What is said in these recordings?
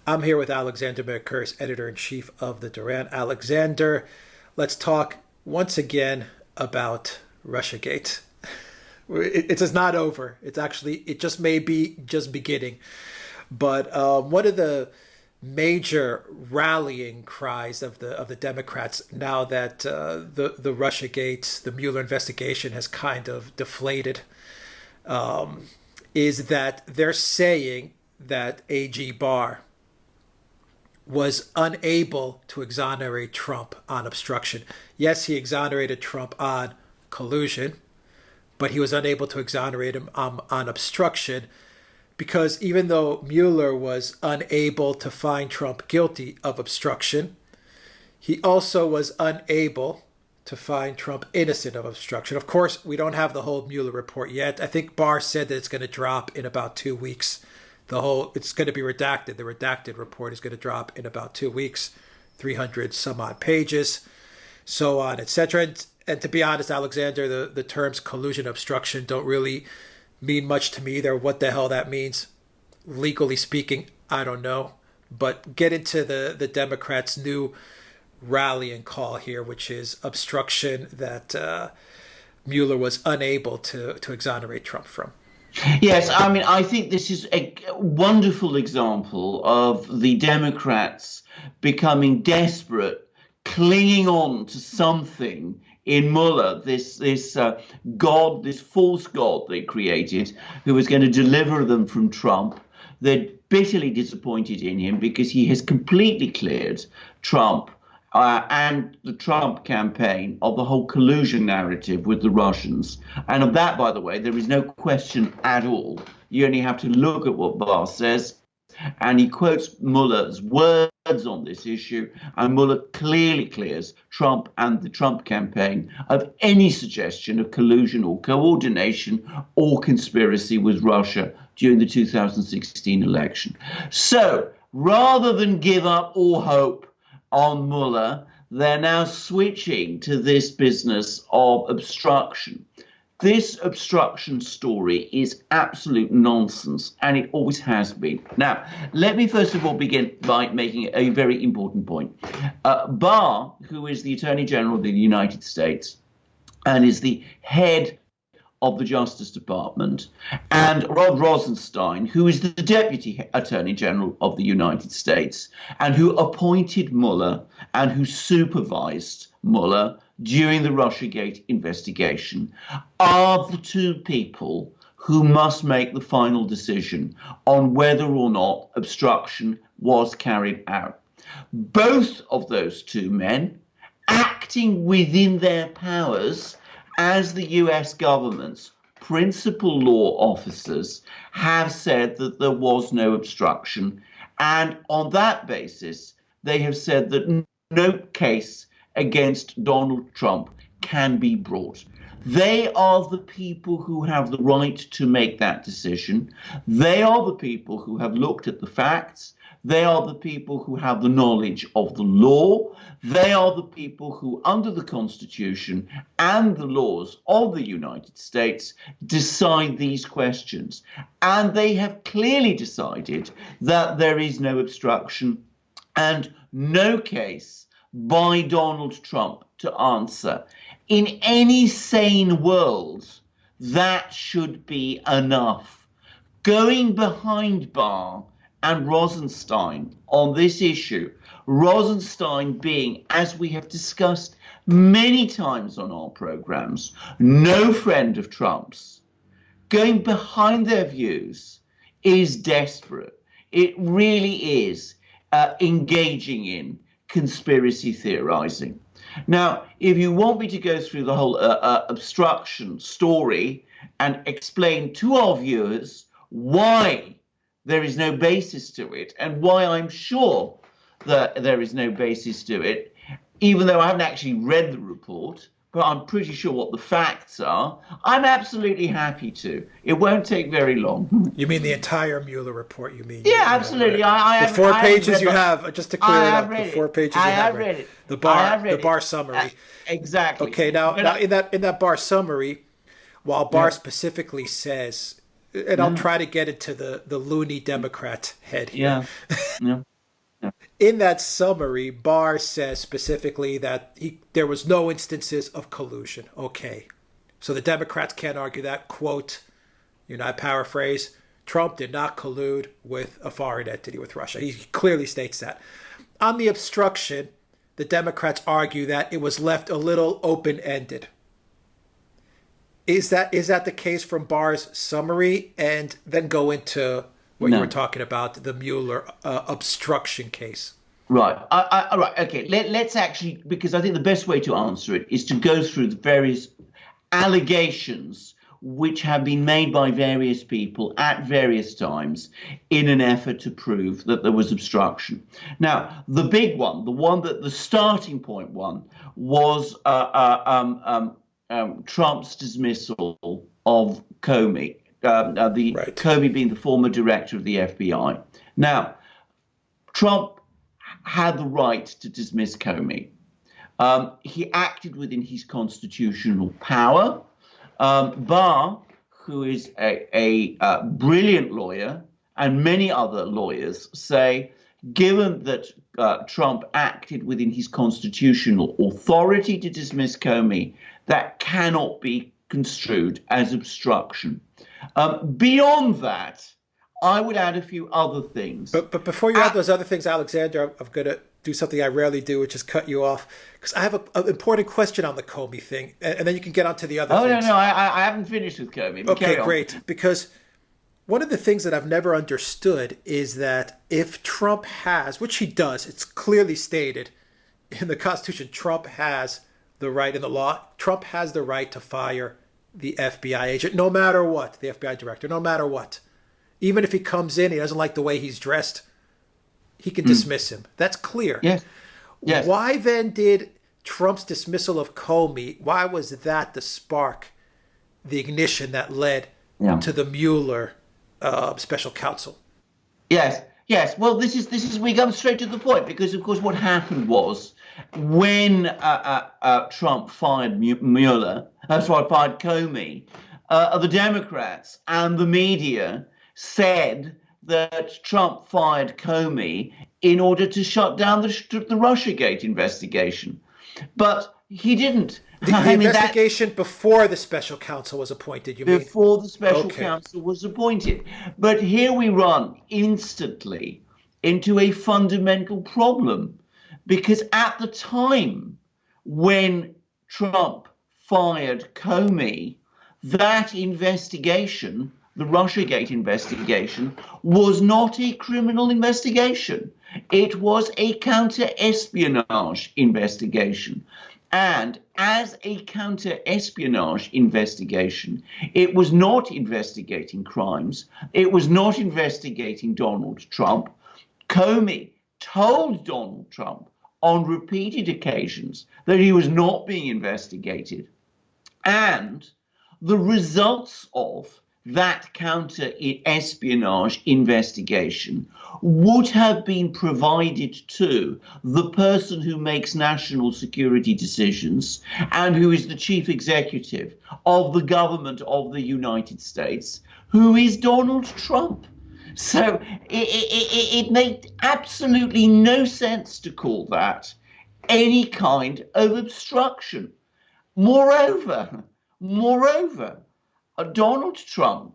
I'm here with Alexander Mercouris, editor-in-chief of the Duran. Alexander, let's talk once again about Russiagate. It is not over. It just may be just beginning. But one of the major rallying cries of the Democrats now that the Russiagate, the Mueller investigation has kind of deflated, is that they're saying that AG Barr was unable to exonerate Trump on obstruction. Yes, he exonerated Trump on collusion, but he was unable to exonerate him on obstruction because even though Mueller was unable to find Trump guilty of obstruction, he also was unable to find Trump innocent of obstruction. Of course, we don't have the whole Mueller report yet. I think Barr said that it's going to drop in about 2 weeks. It's going to be redacted. The redacted report is going to drop in about 2 weeks, 300 some odd pages, so on, etc. And to be honest, Alexander, the terms collusion, obstruction don't really mean much to me either. What the hell that means, legally speaking, I don't know. But get into the Democrats' new rallying call here, which is obstruction that Mueller was unable to exonerate Trump from. Yes, I mean, I think this is a wonderful example of the Democrats becoming desperate, clinging on to something in Mueller, this god, this false god they created, who was going to deliver them from Trump. They're bitterly disappointed in him because he has completely cleared Trump and the Trump campaign of the whole collusion narrative with the Russians. And of that, by the way, there is no question at all. You only have to look at what Barr says. And he quotes Mueller's words on this issue. And Mueller clearly clears Trump and the Trump campaign of any suggestion of collusion or coordination or conspiracy with Russia during the 2016 election. So rather than give up all hope on Mueller, they're now switching to this business of obstruction. This obstruction story is absolute nonsense, and it always has been. Now, let me first of all begin by making a very important point. Barr, who is the Attorney General of the United States and is the head of the Justice Department, and Rod Rosenstein, who is the Deputy Attorney General of the United States, and who appointed Mueller and who supervised Mueller during the Russiagate investigation, are the two people who must make the final decision on whether or not obstruction was carried out. Both of those two men, acting within their powers as the US government's principal law officers, have said that there was no obstruction. And on that basis, they have said that no case against Donald Trump can be brought. They are the people who have the right to make that decision. They are the people who have looked at the facts. They are the people who have the knowledge of the law. They are the people who, under the Constitution and the laws of the United States, decide these questions. And they have clearly decided that there is no obstruction and no case by Donald Trump to answer. In any sane world, that should be enough. Going behind Barr and Rosenstein on this issue, Rosenstein being, as we have discussed many times on our programs, no friend of Trump's, going behind their views is desperate. It really is engaging in conspiracy theorizing. Now, if you want me to go through the whole obstruction story and explain to our viewers why there is no basis to it and why I'm sure that there is no basis to it, even though I haven't actually read the report, but I'm pretty sure what the facts are, I'm absolutely happy to. It won't take very long. You mean the entire Mueller report, you mean? Yeah, absolutely. The 4 pages you have, just to clear it up, the 4 pages you have. I have read it. The Barr summary. Exactly. Okay, now in that Barr summary, while Barr specifically says, and I'll try to get into the loony Democrat head here. Yeah. In that summary, Barr says specifically that there was no instances of collusion. Okay. So the Democrats can't argue that. Quote, I paraphrase, Trump did not collude with a foreign entity, with Russia. He clearly states that. On the obstruction, the Democrats argue that it was left a little open-ended. Is that the case from Barr's summary? And then go into what you were talking about, the Mueller obstruction case. Right. Right. Okay. Let's actually, because I think the best way to answer it is to go through the various allegations which have been made by various people at various times in an effort to prove that there was obstruction. Now, the big one, the starting point one, was Trump's dismissal of Comey, Right. Comey being the former director of the FBI. Now, Trump had the right to dismiss Comey. He acted within his constitutional power. Barr, who is a brilliant lawyer, and many other lawyers say, given that Trump acted within his constitutional authority to dismiss Comey, that cannot be construed as obstruction. Beyond that, I would add a few other things. But before you add those other things, Alexander, I'm going to do something I rarely do, which is cut you off, because I have an important question on the Comey thing, and then you can get on to the other things. No, I haven't finished with Comey. Okay, great. Because one of the things that I've never understood is that if Trump has, which he does, it's clearly stated in the Constitution, Trump has the right, in the law, Trump has the right to fire the FBI agent, no matter what, the FBI director, no matter what. Even if he comes in, he doesn't like the way he's dressed, he can dismiss him. That's clear. Yes. Yes. Why then did Trump's dismissal of Comey, why was that the spark, the ignition that led to the Mueller special counsel? Yes. Well, this is we come straight to the point, because of course what happened was when Trump fired Mueller, fired Comey, the Democrats and the media said that Trump fired Comey in order to shut down the Russiagate investigation. But he didn't. The investigation before the special counsel was appointed, you mean? Before the special counsel was appointed. But here we run instantly into a fundamental problem, because at the time when Trump fired Comey, that investigation, the Russiagate investigation, was not a criminal investigation. It was a counter-espionage investigation. And as a counter-espionage investigation, it was not investigating crimes. It was not investigating Donald Trump. Comey told Donald Trump on repeated occasions that he was not being investigated. And the results of that counter-espionage investigation would have been provided to the person who makes national security decisions and who is the chief executive of the government of the United States, who is Donald Trump. So it made absolutely no sense to call that any kind of obstruction. Moreover, Donald Trump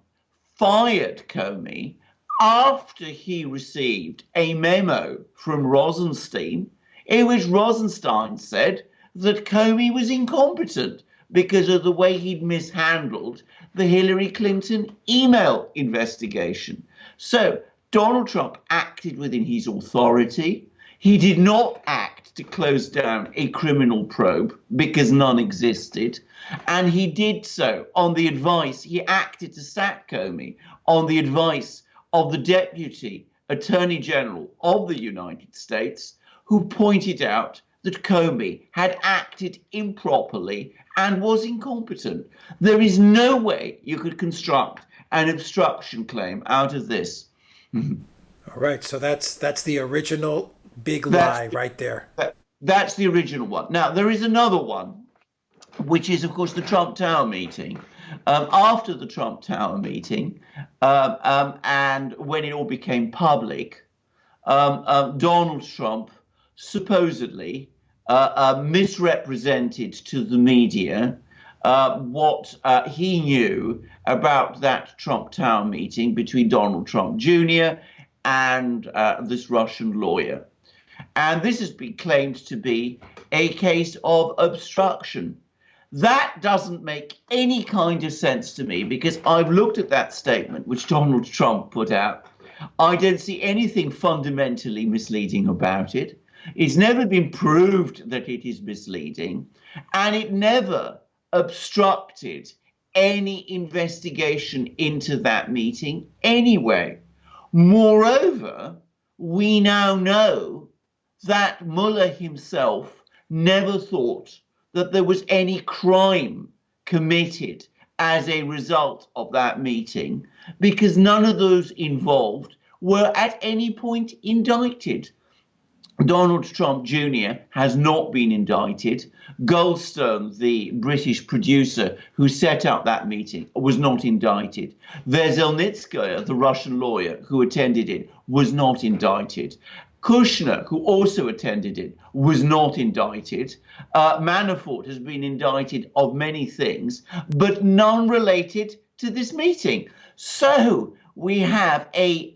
fired Comey after he received a memo from Rosenstein in which Rosenstein said that Comey was incompetent because of the way he'd mishandled the Hillary Clinton email investigation. So Donald Trump acted within his authority. He did not act to close down a criminal probe because none existed. And he did so on the advice, he acted to sack Comey on the advice of the Deputy Attorney General of the United States, who pointed out that Comey had acted improperly and was incompetent. There is no way you could construct an obstruction claim out of this. All right, so that's the original big lie right there. That's the original one. Now, there is another one, which is, of course, the Trump Tower meeting. After the Trump Tower meeting, and when it all became public, Donald Trump supposedly misrepresented to the media what he knew about that Trump Tower meeting between Donald Trump Jr. and this Russian lawyer. And this has been claimed to be a case of obstruction. That doesn't make any kind of sense to me, because I've looked at that statement which Donald Trump put out. I don't see anything fundamentally misleading about it. It's never been proved that it is misleading, and it never obstructed any investigation into that meeting anyway. Moreover, we now know that Mueller himself never thought that there was any crime committed as a result of that meeting, because none of those involved were at any point indicted. Donald Trump Jr. has not been indicted. Goldstone, the British producer who set up that meeting, was not indicted. Veselnitskaya, the Russian lawyer who attended it, was not indicted. Kushner, who also attended it, was not indicted. Manafort has been indicted of many things, but none related to this meeting. So we have a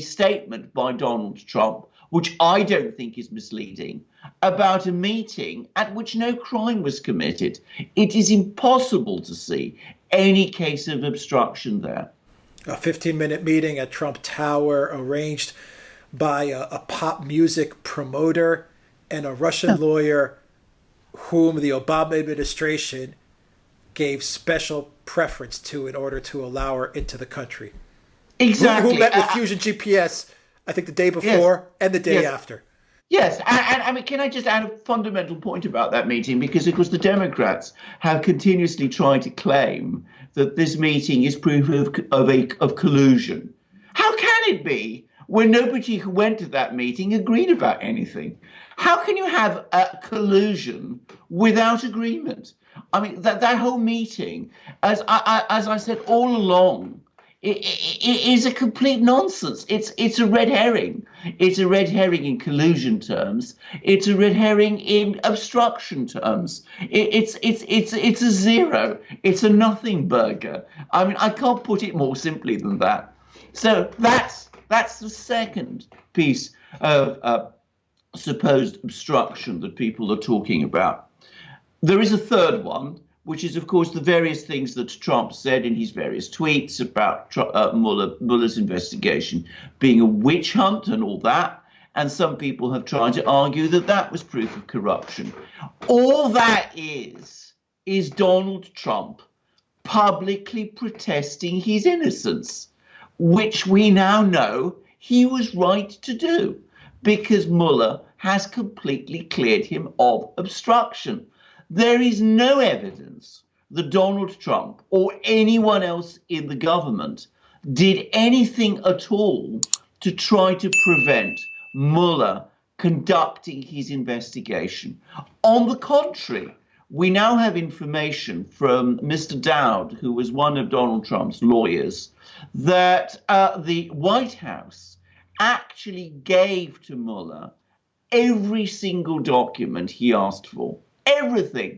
statement by Donald Trump, which I don't think is misleading, about a meeting at which no crime was committed. It is impossible to see any case of obstruction there. A 15-minute meeting at Trump Tower arranged by a pop music promoter and a Russian lawyer whom the Obama administration gave special preference to in order to allow her into the country. Exactly. Who met with Fusion GPS, I think, the day before and the day after. Yes, and I mean, can I just add a fundamental point about that meeting? Because, of course, the Democrats have continuously tried to claim that this meeting is proof of collusion. How can it be when nobody who went to that meeting agreed about anything? How can you have a collusion without agreement? I mean, that whole meeting, as I said all along, it is a complete nonsense. It's a red herring. It's a red herring in collusion terms. It's a red herring in obstruction terms. It's a zero. It's a nothing burger. I mean, I can't put it more simply than that. So that's the second piece of supposed obstruction that people are talking about. There is a third one, which is, of course, the various things that Trump said in his various tweets about Mueller's investigation being a witch hunt and all that. And some people have tried to argue that that was proof of corruption. All that is Donald Trump publicly protesting his innocence, which we now know he was right to do, because Mueller has completely cleared him of obstruction. There is no evidence that Donald Trump or anyone else in the government did anything at all to try to prevent Mueller conducting his investigation. On the contrary, we now have information from Mr. Dowd, who was one of Donald Trump's lawyers, that the White House actually gave to Mueller every single document he asked for. Everything.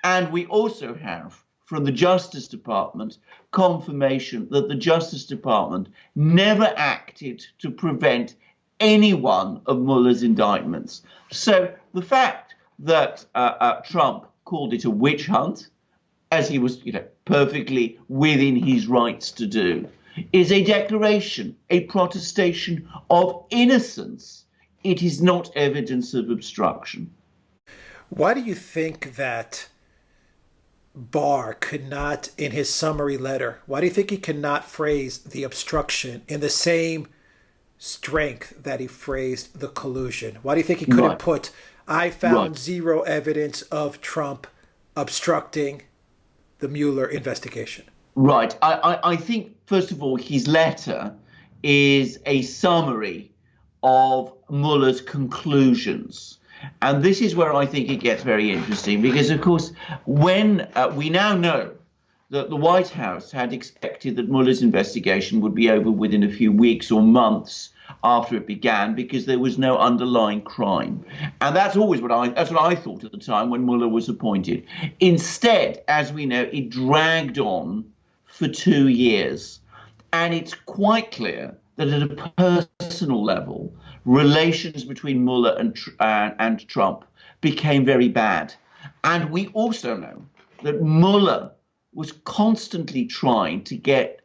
And we also have from the Justice Department confirmation that the Justice Department never acted to prevent any one of Mueller's indictments. So the fact that Trump called it a witch hunt, as he was perfectly within his rights to do, is a declaration, a protestation of innocence. It is not evidence of obstruction. Why do you think that Barr could not, in his summary letter, why do you think he cannot phrase the obstruction in the same strength that he phrased the collusion? Why do you think he couldn't put, I found zero evidence of Trump obstructing the Mueller investigation? Right. I think, first of all, his letter is a summary of Mueller's conclusions. And this is where I think it gets very interesting, because, of course, when we now know that the White House had expected that Mueller's investigation would be over within a few weeks or months, after it began because there was no underlying crime. And that's always what I thought at the time when Mueller was appointed. Instead, as we know, it dragged on for 2 years. And it's quite clear that at a personal level, relations between Mueller and Trump became very bad. And we also know that Mueller was constantly trying to get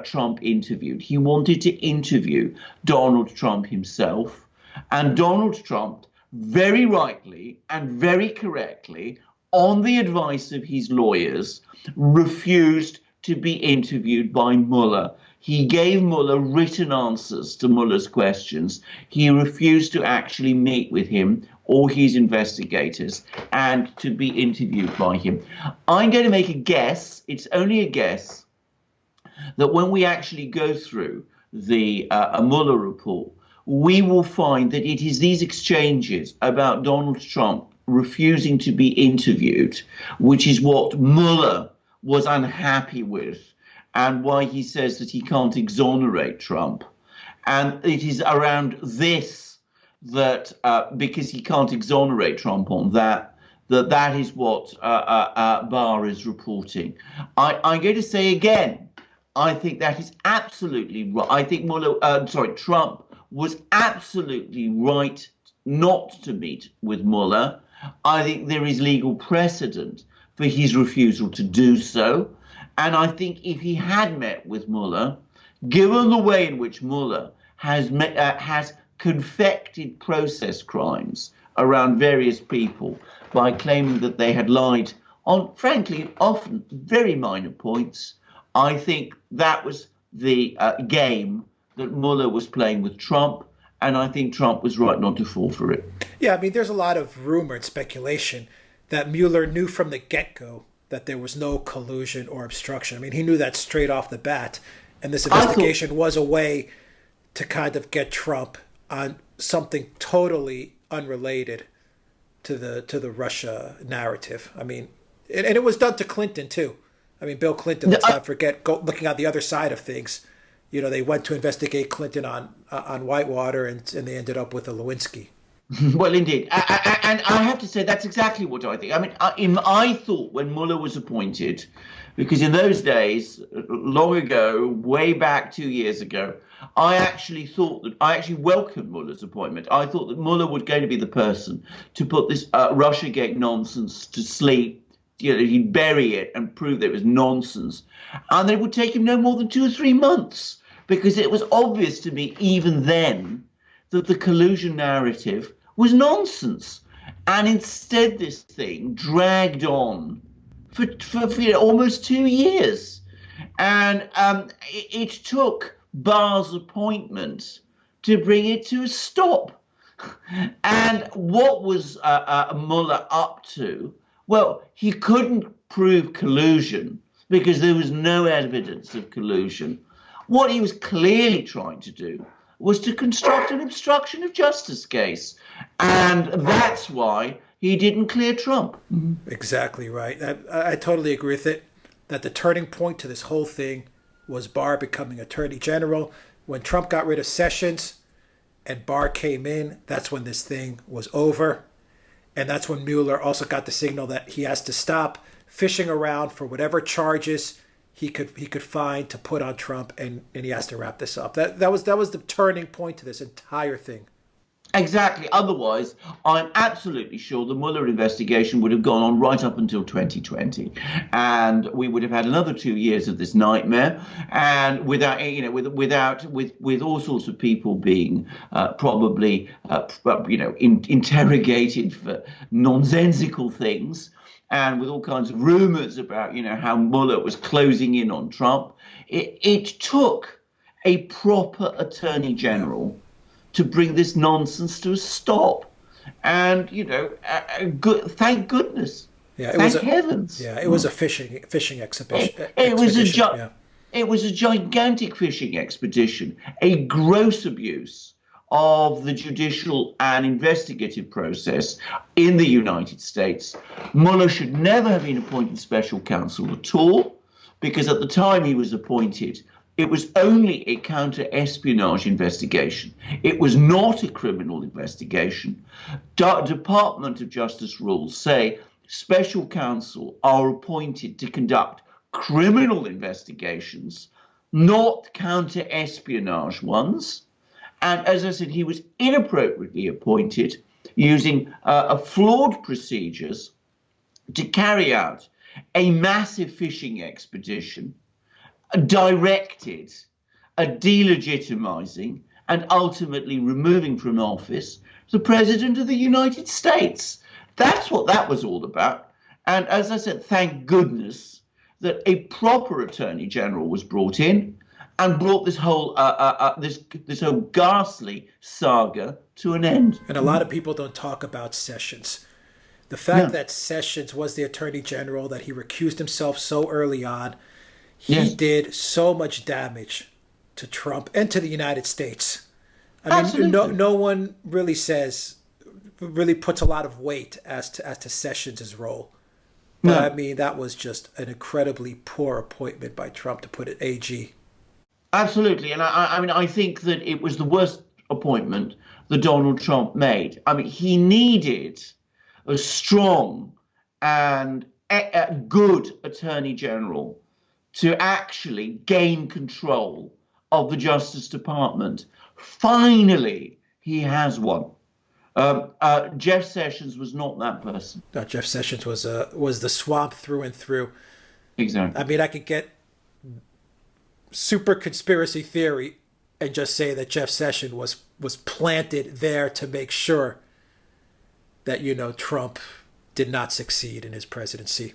Trump interviewed. He wanted to interview Donald Trump himself. And Donald Trump, very rightly and very correctly, on the advice of his lawyers, refused to be interviewed by Mueller. He gave Mueller written answers to Mueller's questions. He refused to actually meet with him or his investigators and to be interviewed by him. I'm going to make a guess, it's only a guess, that when we actually go through the Mueller report, we will find that it is these exchanges about Donald Trump refusing to be interviewed, which is what Mueller was unhappy with, and why he says that he can't exonerate Trump. And it is around this that, because he can't exonerate Trump on that is what Barr is reporting. I'm going to say again, I think that is absolutely right. I think Trump was absolutely right not to meet with Mueller. I think there is legal precedent for his refusal to do so. And I think if he had met with Mueller, given the way in which Mueller has confected process crimes around various people by claiming that they had lied on, frankly, often very minor points, I think that was the game that Mueller was playing with Trump, and I think Trump was right not to fall for it. Yeah, I mean, there's a lot of rumor and speculation that Mueller knew from the get-go that there was no collusion or obstruction. I mean, he knew that straight off the bat, and this investigation was a way to kind of get Trump on something totally unrelated to the Russia narrative. I mean, and it was done to Clinton too. I mean, Bill Clinton, let's not forget, looking at the other side of things. You know, they went to investigate Clinton on Whitewater, and they ended up with a Lewinsky. Well, indeed. And I have to say, that's exactly what I think. I mean, I thought when Mueller was appointed, because in those days, long ago, way back 2 years ago, I actually welcomed Mueller's appointment. I thought that Mueller was going to be the person to put this Russiagate nonsense to sleep. You know, he'd bury it and prove that it was nonsense. And it would take him no more than 2 or 3 months, because it was obvious to me even then that the collusion narrative was nonsense. And instead, this thing dragged on for almost 2 years. And it took Barr's appointment to bring it to a stop. And what was Mueller up to? Well, he couldn't prove collusion because there was no evidence of collusion. What he was clearly trying to do was to construct an obstruction of justice case. And that's why he didn't clear Trump. Exactly right. I totally agree with it, that the turning point to this whole thing was Barr becoming Attorney General. When Trump got rid of Sessions and Barr came in, that's when this thing was over. And that's when Mueller also got the signal that he has to stop fishing around for whatever charges he could find to put on Trump, and he has to wrap this up. That was the turning point to this entire thing. Exactly. Otherwise, I'm absolutely sure the Mueller investigation would have gone on right up until 2020, and we would have had another 2 years of this nightmare, and with all sorts of people being probably interrogated for nonsensical things, and with all kinds of rumors about how Mueller was closing in on Trump. It took a proper Attorney General to bring this nonsense to a stop. And, thank goodness. Yeah, thank heavens. Yeah, it was a fishing exhibition. It was a gigantic fishing expedition, a gross abuse of the judicial and investigative process in the United States. Mueller should never have been appointed special counsel at all, because at the time he was appointed, It was only a counter-espionage investigation. It was not a criminal investigation. Department of Justice rules say special counsel are appointed to conduct criminal investigations, not counter-espionage ones. And as I said, he was inappropriately appointed using flawed procedures to carry out a massive fishing expedition directed at delegitimizing and ultimately removing from office the President of the United States. That's what that was all about. And as I said, thank goodness that a proper Attorney General was brought in and brought this whole this whole ghastly saga to an end. And a lot of people don't talk about Sessions. The fact that Sessions was the Attorney General, that he recused himself so early on, he did so much damage to Trump and to the United States. I mean, no one really puts a lot of weight as to Sessions' role. But I mean, that was just an incredibly poor appointment by Trump, to put it AG. Absolutely. And I mean, I think that it was the worst appointment that Donald Trump made. I mean, he needed a strong and a good Attorney General to actually gain control of the Justice Department. Finally, he has one. Jeff Sessions was not that person. No, Jeff Sessions was the swamp through and through. Exactly. I mean, I could get super conspiracy theory and just say that Jeff Sessions was planted there to make sure that, Trump did not succeed in his presidency.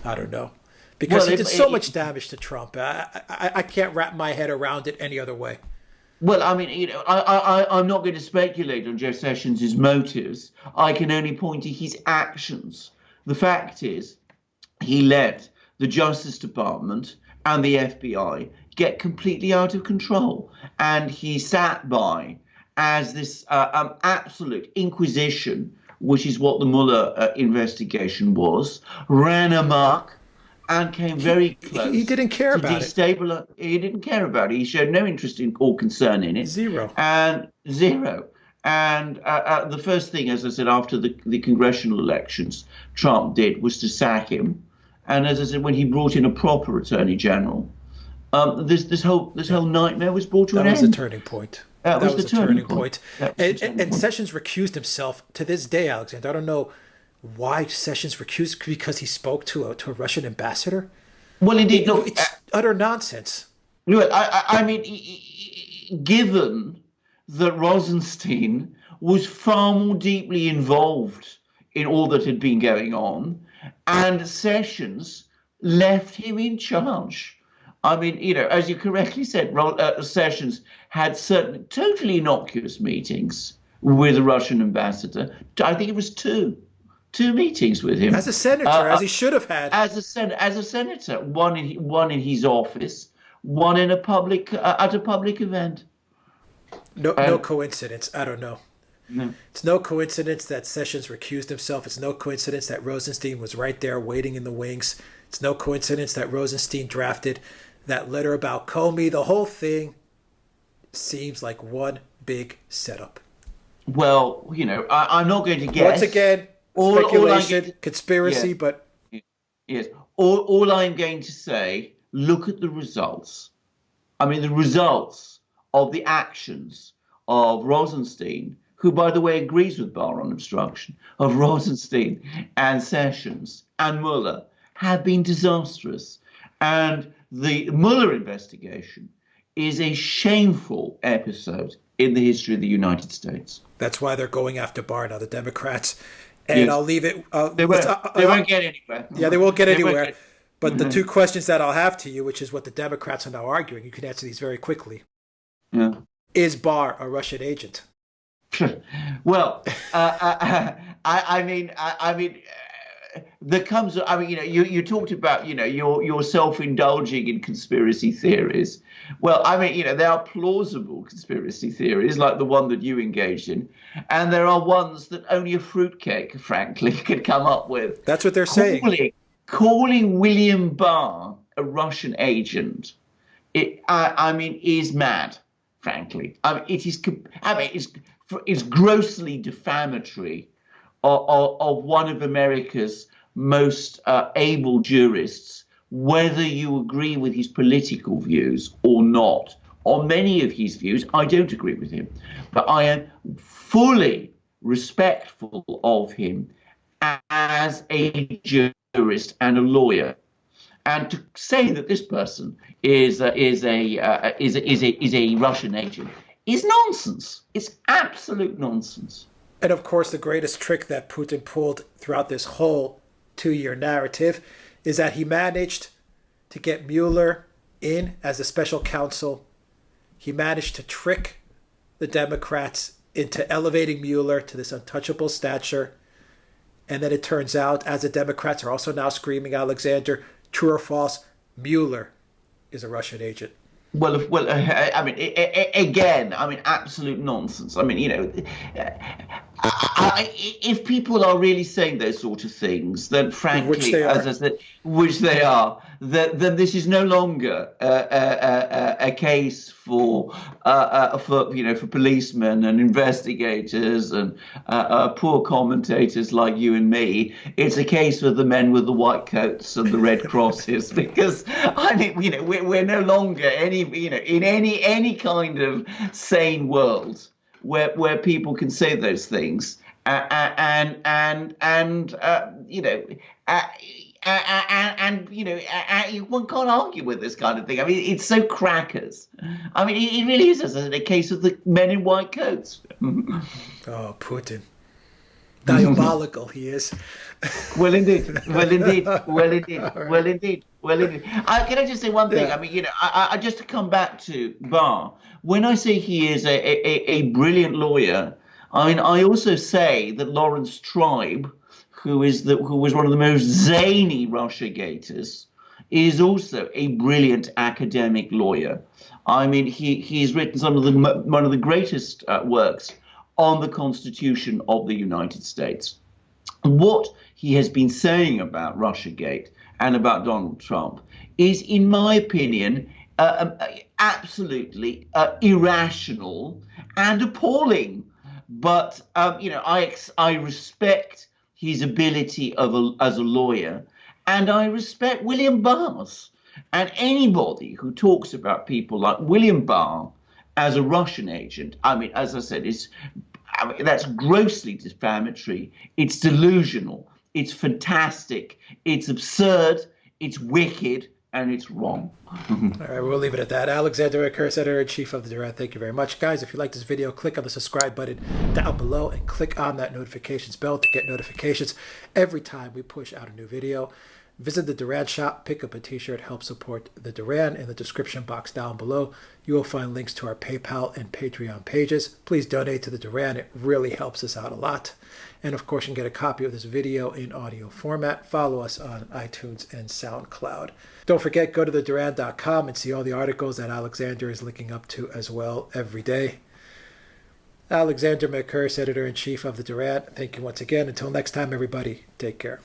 I don't know. Because he did so much damage to Trump. I can't wrap my head around it any other way. Well, I mean, I'm not going to speculate on Jeff Sessions' motives. I can only point to his actions. The fact is, he let the Justice Department and the FBI get completely out of control. And he sat by as this absolute inquisition, which is what the Mueller investigation was, ran amok and came very close. He didn't care about it. He didn't care about it. He showed no interest in or concern in it. Zero. And the first thing, as I said, after the congressional elections, Trump did was to sack him. And as I said, when he brought in a proper Attorney General, this whole nightmare was brought to an end. That was a turning point. That was the turning point. And Sessions recused himself to this day, Alexander. I don't know why Sessions recused, because he spoke to a Russian ambassador. Well, indeed, it's utter nonsense. I mean, given that Rosenstein was far more deeply involved in all that had been going on, and Sessions left him in charge. I mean, as you correctly said, Sessions had certain totally innocuous meetings with the Russian ambassador. I think it was two meetings with him as a senator, as he should have had. As a senator, one in his office, one in at a public event. No coincidence. I don't know. No. It's no coincidence that Sessions recused himself. It's no coincidence that Rosenstein was right there waiting in the wings. It's no coincidence that Rosenstein drafted that letter about Comey. The whole thing seems like one big setup. Well, I'm not going to guess. Once again, speculation, conspiracy, but... Yes. All I'm going to say, look at the results. I mean, the results of the actions of Rosenstein, who, by the way, agrees with Barr on obstruction, of Rosenstein and Sessions and Mueller, have been disastrous. And the Mueller investigation is a shameful episode in the history of the United States. That's why they're going after Barr now, the Democrats. And I'll leave it. They won't get anywhere. Yeah, they won't get anywhere. But the two questions that I'll have to you, which is what the Democrats are now arguing, you can answer these very quickly. Yeah. Is Barr a Russian agent? Well, I mean, there comes. I mean, you talked about, you're self-indulging in conspiracy theories. Well, I mean, there are plausible conspiracy theories like the one that you engaged in, and there are ones that only a fruitcake, frankly, could come up with. That's what they're saying. Calling William Barr a Russian agent is mad, frankly. It's grossly defamatory of one of America's most able jurists, whether you agree with his political views or not. On many of his views, I don't agree with him, but I am fully respectful of him as a jurist and a lawyer. And to say that this person is a Russian agent is nonsense. It's absolute nonsense. And of course, the greatest trick that Putin pulled throughout this whole 2-year narrative is that he managed to get Mueller in as a special counsel. He managed to trick the Democrats into elevating Mueller to this untouchable stature. And then it turns out, as the Democrats are also now screaming, Alexander, true or false, Mueller is a Russian agent. Again, absolute nonsense. If people are really saying those sort of things, then frankly, as I said, which they are, then this is no longer a case for policemen and investigators and poor commentators like you and me. It's a case for the men with the white coats and the red crosses, because we're no longer in any kind of sane world where people can say those things one can't argue with this kind of thing. It's so crackers. It really is a case of the men in white coats. Oh, Putin. Diabolical he is. Well, indeed. Can I just say one thing? Yeah. Just to come back to Barr, when I say he is a brilliant lawyer, I also say that Lawrence Tribe, who was one of the most zany Russiagaters, is also a brilliant academic lawyer. He's written one of the greatest works on the Constitution of the United States. What he has been saying about Russiagate and about Donald Trump is, in my opinion, absolutely irrational and appalling. But I respect his ability as a lawyer, and I respect William Barr's. And anybody who talks about people like William Barr as a Russian agent, as I said, that's grossly defamatory. It's delusional. It's fantastic. It's absurd. It's wicked. And it's wrong. All right, we'll leave it at that. Alexander Mercouris, Editor-in-Chief of the Duran. Thank you very much. Guys, if you like this video, click on the subscribe button down below and click on that notifications bell to get notifications every time we push out a new video. Visit the Duran shop, pick up a t-shirt, help support the Duran. In the description box down below, you will find links to our PayPal and Patreon pages. Please donate to the Duran. It really helps us out a lot. And of course, you can get a copy of this video in audio format. Follow us on iTunes and SoundCloud. Don't forget, go to theduran.com and see all the articles that Alexander is linking up to as well every day. Alexander Mercouris, Editor-in-Chief of the Duran. Thank you once again. Until next time, everybody, take care.